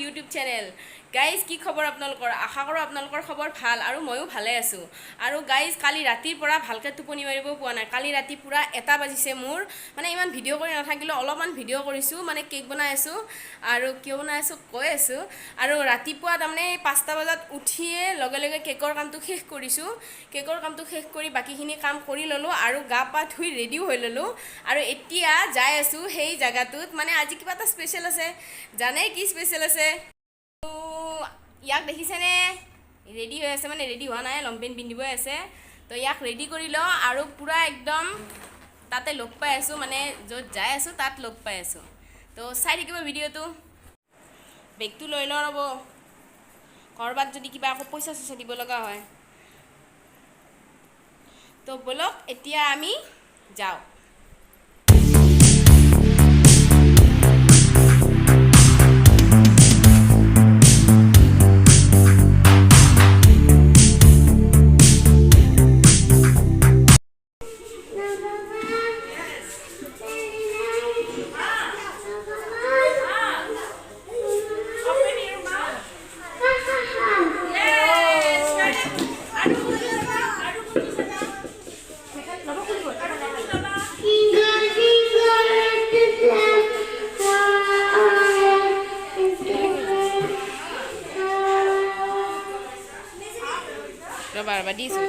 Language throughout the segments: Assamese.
ইউটিউব চেনেল গাইজ কি খবৰ আপোনালোকৰ আশা কৰোঁ আপোনালোকৰ খবৰ ভাল আৰু ময়ো ভালে আছোঁ আৰু গাইজ কালি ৰাতিৰ পৰা ভালকৈ টোপনি মাৰিব পোৱা নাই কালি ৰাতি পুৰা 1টা বাজিছে মোৰ মানে ইমান ভিডিঅ' কৰি নাথাকিলোঁ অলপমান ভিডিঅ' কৰিছোঁ মানে কেক বনাই আছোঁ আৰু কিয় বনাই আছোঁ কৈ আছোঁ আৰু ৰাতিপুৱা তাৰমানে 5টা বজাত উঠিয়ে লগে লগে কেকৰ কামটো শেষ কৰিছোঁ কেকৰ কামটো শেষ কৰি বাকীখিনি কাম কৰি ল'লোঁ আৰু গা পা ধুই ৰেডিও হৈ ল'লোঁ আৰু এতিয়া যাই আছোঁ সেই জায়গাটোত মানে আজি কিবা এটা স্পেচিয়েল আছে জানে কি স্পেচিয়েল আছে ইয়াক দেখিছেনে ৰেডি হৈ আছে মানে ৰেডি হোৱা নাই লংপেণ্ট পিন্ধিবই আছে তো ইয়াক ৰেডি কৰি লওঁ আৰু পুৰা একদম তাতে লগ পাই আছোঁ মানে য'ত যাই আছোঁ তাত লগ পাই আছোঁ তো চাই থাকিব ভিডিঅ'টো বেগটো লৈ লওঁ ৰ'ব ক'ৰবাত যদি কিবা আকৌ পইচা চইচা দিব লগা হয় তো ব'লক এতিয়া আমি যাওঁ ৰ'বা দিছোঁ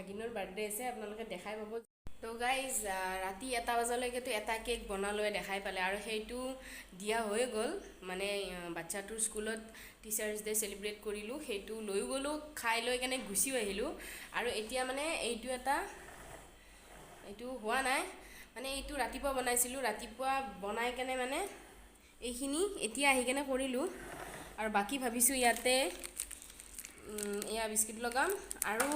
ভাগিনৰ বাৰ্থডে আছে, আপোনালোকে দেখাই পাব। তো গাইজ ৰাতি 1 বজালৈকেতো এটা কেক বনালৈ দেখাই পালে, আৰু সেইটো দিয়া হৈ গ'ল। মানে বাচ্চাটোৰ স্কুলত টিচাৰ্ছ ডে চেলিব্ৰেট কৰিলোঁ, সেইটো লৈ গ'লোঁ, খাই লৈ কেনে গুচিও আহিলোঁ। আৰু এতিয়া মানে এইটো হোৱা নাই, মানে এইটো ৰাতিপুৱা বনাইছিলোঁ, ৰাতিপুৱা বনাই কেনে মানে এইখিনি এতিয়া আহি কেনে কৰিলোঁ। আৰু বাকী ভাবিছোঁ ইয়াতে এয়া বিস্কুট লগাম, আৰু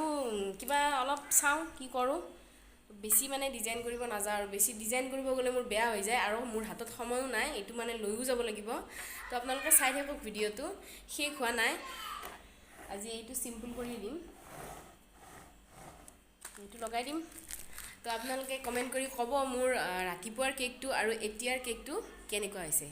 কিবা অলপ চাওঁ কি কৰোঁ। বেছি মানে ডিজাইন কৰিব নাযাওঁ, আৰু বেছি ডিজাইন কৰিব গ'লে মোৰ বেয়া হৈ যায়, আৰু মোৰ হাতত সময়ো নাই, এইটো মানে লৈও যাব লাগিব। তো আপোনালোকে চাই থাকক ভিডিঅ'টো, শেষ হোৱা নাই। আজি এইটো চিম্পুল কৰি দিম, এইটো লগাই দিম। তো আপোনালোকে কমেণ্ট কৰি ক'ব মোৰ ৰাতিপুৱাৰ কেকটো আৰু এতিয়াৰ কেকটো কেনেকুৱা হৈছে।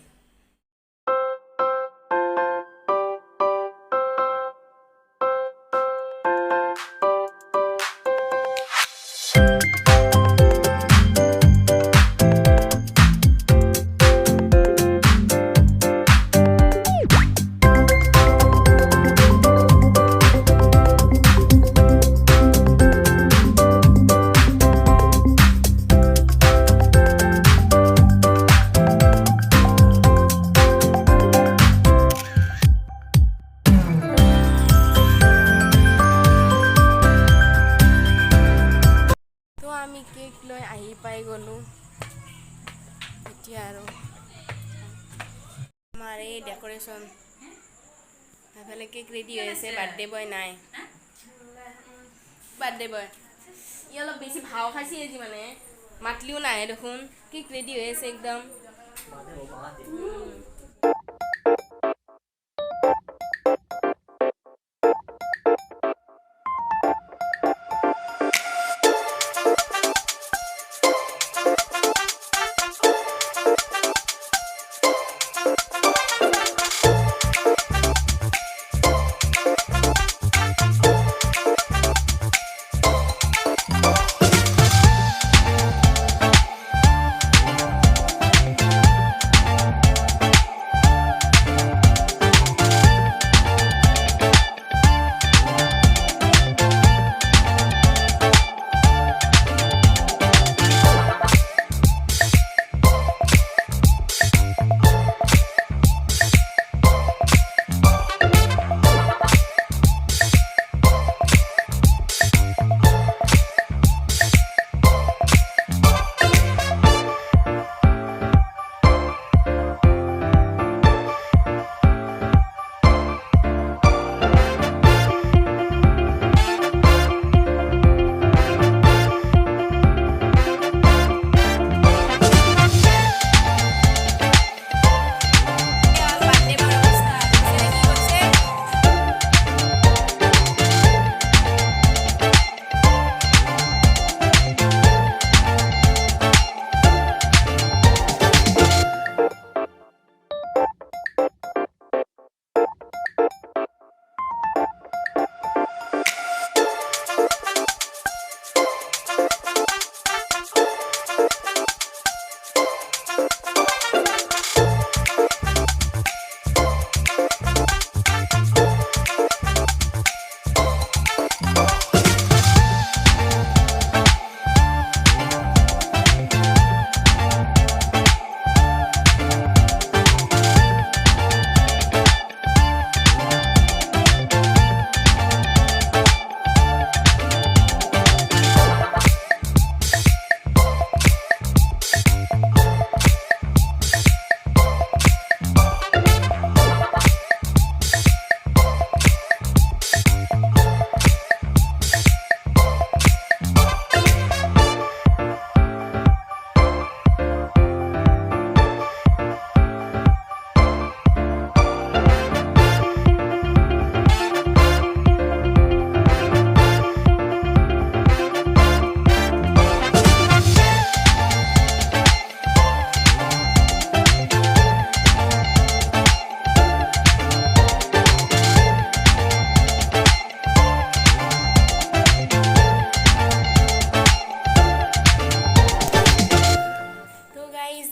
আমি কেক লৈ আহি পাই গ'লোঁ। এতিয়া আৰু আমাৰ এই ডেক'ৰেশ্যন, সেইফালে কেক ৰেডি হৈ আছে। বাৰ্থডে বয় নাই, বাৰ্থডে বয় ই অলপ বেছি ভাও খাইছে আজি, মানে মাতলিও নাহে দেখোন। কেক ৰেডি হৈ আছে একদম।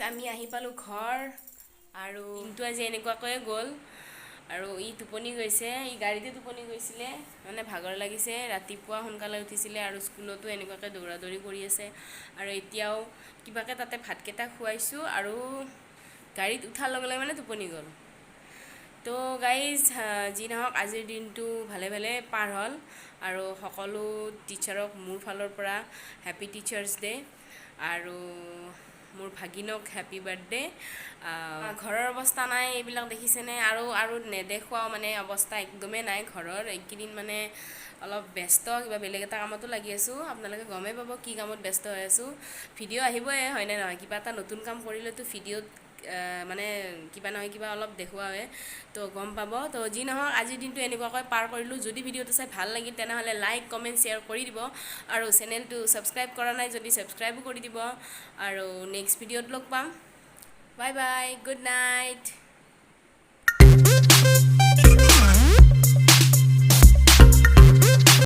আমি আহি পালোঁ ঘৰ, আৰু দিনটো আজি এনেকুৱাকৈয়ে গ'ল। আৰু ই টোপনি গৈছে, ই গাড়ীতে টোপনি গৈছিলে, মানে ভাগৰ লাগিছে, ৰাতিপুৱা সোনকালে উঠিছিলে আৰু স্কুলতো এনেকুৱাকৈ দৌৰা দৌৰি কৰি আছে। আৰু এতিয়াও কিবাকৈ তাতে ভাতকেইটা খুৱাইছোঁ আৰু গাড়ীত উঠাৰ লগে লগে মানে টোপনি গ'ল। তো গাইজ যি নহওক আজিৰ দিনটো ভালে ভালে পাৰ হ'ল আৰু সকলো টিচাৰক মোৰ ফালৰ পৰা হেপী টিচাৰ্ছ ডে' আৰু মোৰ ভাগিনক হেপী বাৰ্থডে'। ঘৰৰ অৱস্থা নাই এইবিলাক দেখিছেনে, আৰু নেদেখুৱাও মানে অৱস্থা একদমেই নাই ঘৰৰ। এইকেইদিন মানে অলপ ব্যস্ত, কিবা বেলেগ এটা কামতো লাগি আছোঁ, আপোনালোকে গমেই পাব কি কামত ব্যস্ত হৈ আছোঁ। ভিডিঅ' আহিবই হয়নে নহয়, কিবা এটা নতুন কাম কৰিলেতো ভিডিঅ'ত মানে কিবা নহয় কিবা অলপ দেখুওৱা হয়, তো গম পাব। তো যি নহওক আজিৰ দিনটো এনেকুৱাকৈ পাৰ কৰিলোঁ। যদি ভিডিঅ'টো চাই ভাল লাগিল তেনেহ'লে লাইক কমেণ্ট শ্বেয়াৰ কৰি দিব আৰু চেনেলটো ছাবস্ক্ৰাইব কৰা নাই যদি ছাবস্ক্ৰাইবো কৰি দিব। আৰু নেক্সট ভিডিঅ'ত লগ পাম। Bye bye, good night.